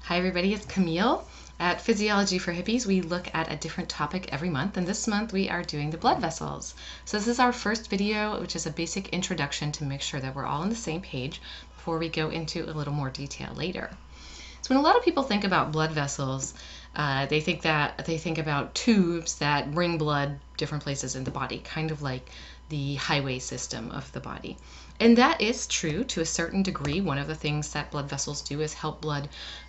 Hi everybody, it's Camille. At Physiology for Hippies, we look at a different topic every month, and this month we are doing the blood vessels. So this is our first video, which is a basic introduction to make sure that we're all on the same page before we go into a little more detail later. So when a lot of people think about blood vessels, they think about tubes that bring blood different places in the body, kind of like the highway system of the body. And that is true to a certain degree. One of the things that blood vessels do is help blood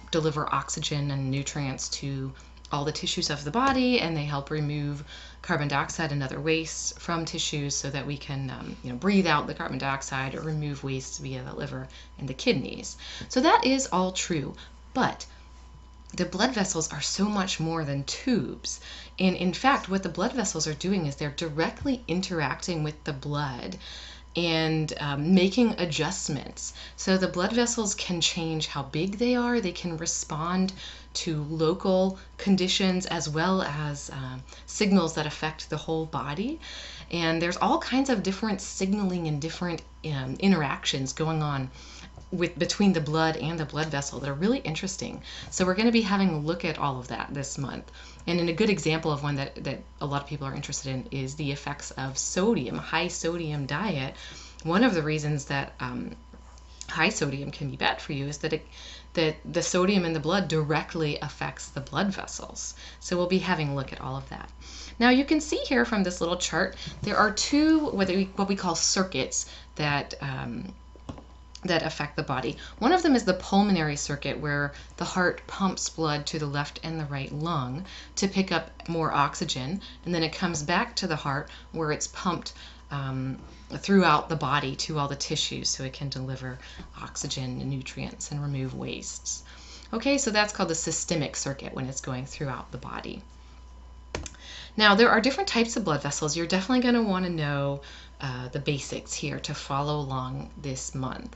deliver oxygen and nutrients to all the tissues of the body, and they help remove carbon dioxide and other wastes from tissues so that we can breathe out the carbon dioxide or remove waste via the liver and the kidneys. So that is all true, but the blood vessels are so much more than tubes. And in fact, what the blood vessels are doing is they're directly interacting with the blood and making adjustments. So the blood vessels can change how big they are. They can respond to local conditions as well as signals that affect the whole body. And there's all kinds of different signaling and different interactions going on between the blood and the blood vessel that are really interesting. So we're going to be having a look at all of that this month. And in a good example of one that a lot of people are interested in is the effects of sodium, high sodium diet. One of the reasons that high sodium can be bad for you is that the sodium in the blood directly affects the blood vessels. So we'll be having a look at all of that. Now you can see here from this little chart, there are two what we call circuits that affect the body. One of them is the pulmonary circuit, where the heart pumps blood to the left and the right lung to pick up more oxygen, and then it comes back to the heart where it's pumped throughout the body to all the tissues so it can deliver oxygen and nutrients and remove wastes. Okay, so that's called the systemic circuit when it's going throughout the body. Now, there are different types of blood vessels. You're definitely going to want to know the basics here to follow along this month.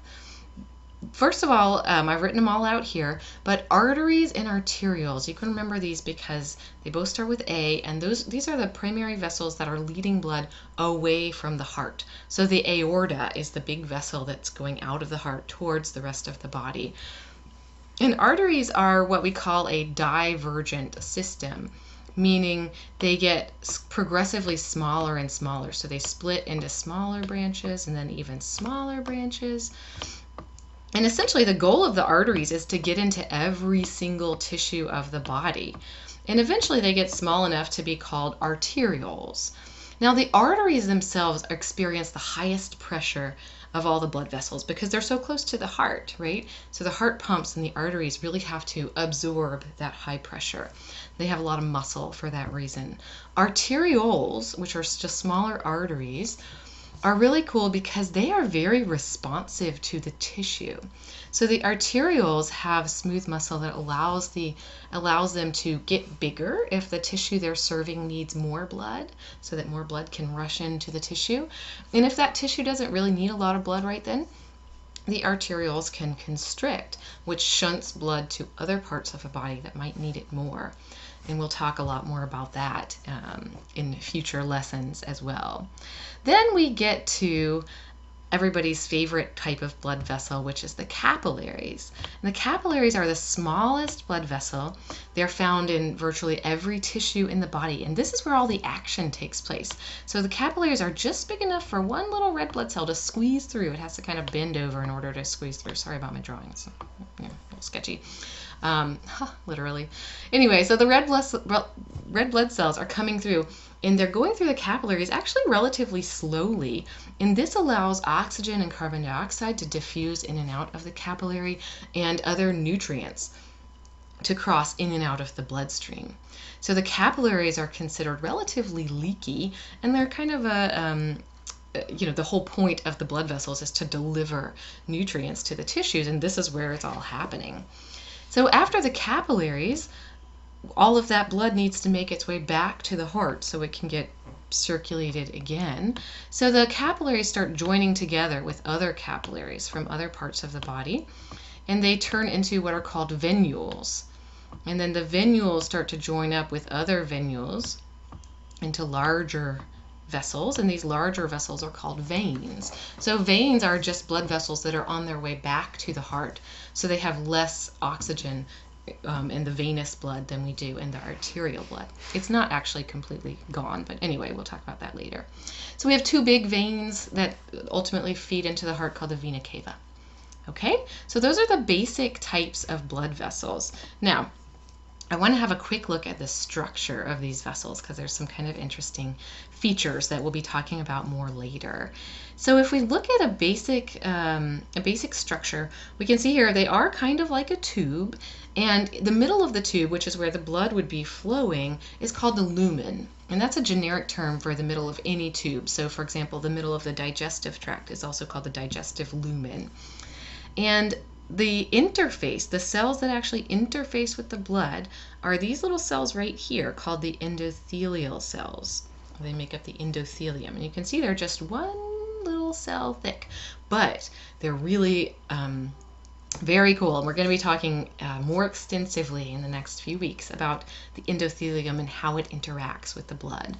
First of all, I've written them all out here, but arteries and arterioles, you can remember these because they both start with A, and these are the primary vessels that are leading blood away from the heart. So the aorta is the big vessel that's going out of the heart towards the rest of the body. And arteries are what we call a divergent system, meaning they get progressively smaller and smaller. So they split into smaller branches and then even smaller branches. And essentially the goal of the arteries is to get into every single tissue of the body. And eventually they get small enough to be called arterioles. Now the arteries themselves experience the highest pressure of all the blood vessels because they're so close to the heart, right? So the heart pumps and the arteries really have to absorb that high pressure. They have a lot of muscle for that reason. Arterioles, which are just smaller arteries, are really cool because they are very responsive to the tissue. So the arterioles have smooth muscle that allows them to get bigger if the tissue they're serving needs more blood, so that more blood can rush into the tissue. And if that tissue doesn't really need a lot of blood right then, the arterioles can constrict, which shunts blood to other parts of the body that might need it more. And we'll talk a lot more about that in future lessons as well. Then we get to everybody's favorite type of blood vessel, which is the capillaries. And the capillaries are the smallest blood vessel. They're found in virtually every tissue in the body, and this is where all the action takes place. So the capillaries are just big enough for one little red blood cell to squeeze through. It has to kind of bend over in order to squeeze through. Sorry about my drawings. A little sketchy. Literally. Anyway, so the red blood cells are coming through, and they're going through the capillaries actually relatively slowly, and this allows oxygen and carbon dioxide to diffuse in and out of the capillary and other nutrients to cross in and out of the bloodstream. So the capillaries are considered relatively leaky, and they're kind of the whole point of the blood vessels is to deliver nutrients to the tissues, and this is where it's all happening. So after the capillaries, all of that blood needs to make its way back to the heart so it can get circulated again. So the capillaries start joining together with other capillaries from other parts of the body, and they turn into what are called venules. And then the venules start to join up with other venules into larger vessels, and these larger vessels are called veins. So veins are just blood vessels that are on their way back to the heart, so they have less oxygen in the venous blood than we do in the arterial blood. It's not actually completely gone, but anyway, we'll talk about that later. So we have two big veins that ultimately feed into the heart called the vena cava. Okay, so those are the basic types of blood vessels. Now, I want to have a quick look at the structure of these vessels because there's some kind of interesting features that we'll be talking about more later. So if we look at a basic structure, we can see here they are kind of like a tube, and the middle of the tube, which is where the blood would be flowing, is called the lumen. And that's a generic term for the middle of any tube. So for example, the middle of the digestive tract is also called the digestive lumen. And the interface, the cells that actually interface with the blood, are these little cells right here called the endothelial cells. They make up the endothelium. And you can see they're just one little cell thick, but they're really very cool. And we're going to be talking more extensively in the next few weeks about the endothelium and how it interacts with the blood.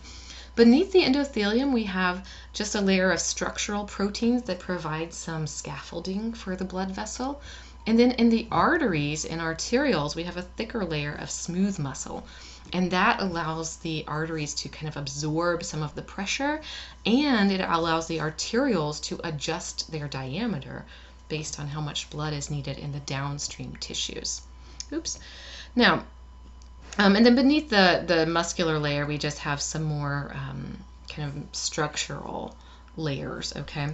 Beneath the endothelium, we have just a layer of structural proteins that provide some scaffolding for the blood vessel. And then in the arteries and arterioles, we have a thicker layer of smooth muscle. And that allows the arteries to kind of absorb some of the pressure, and it allows the arterioles to adjust their diameter based on how much blood is needed in the downstream tissues. Oops. Now, and then beneath the muscular layer, we just have some more kind of structural layers, okay?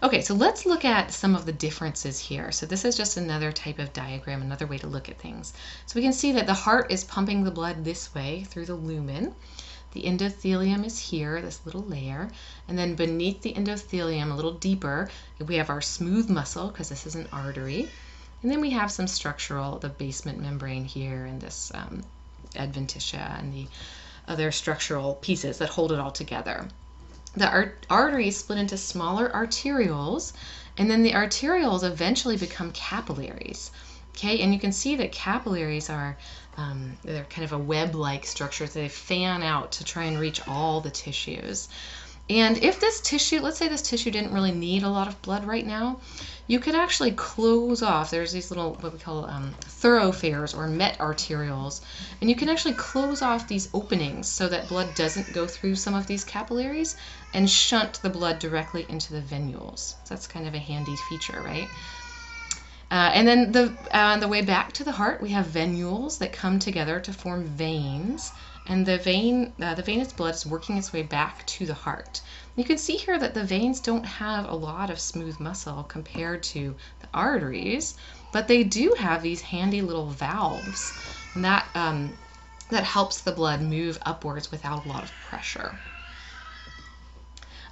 Okay, so let's look at some of the differences here. So this is just another type of diagram, another way to look at things. So we can see that the heart is pumping the blood this way through the lumen. The endothelium is here, this little layer. And then beneath the endothelium, a little deeper, we have our smooth muscle, because this is an artery. And then we have some structural, the basement membrane here, and this adventitia, and the other structural pieces that hold it all together. The arteries split into smaller arterioles, and then the arterioles eventually become capillaries. Okay, and you can see that capillaries are they're kind of a web-like structure. They fan out to try and reach all the tissues. And if this tissue, let's say this tissue didn't really need a lot of blood right now, you could actually close off. There's these little, what we call thoroughfares or met arterioles, and you can actually close off these openings so that blood doesn't go through some of these capillaries and shunt the blood directly into the venules. So that's kind of a handy feature, right? And then on the way back to the heart, we have venules that come together to form veins. And the venous blood is working its way back to the heart. You can see here that the veins don't have a lot of smooth muscle compared to the arteries, but they do have these handy little valves, and that helps the blood move upwards without a lot of pressure.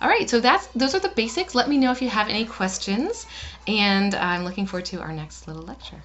All right, so those are the basics. Let me know if you have any questions, and I'm looking forward to our next little lecture.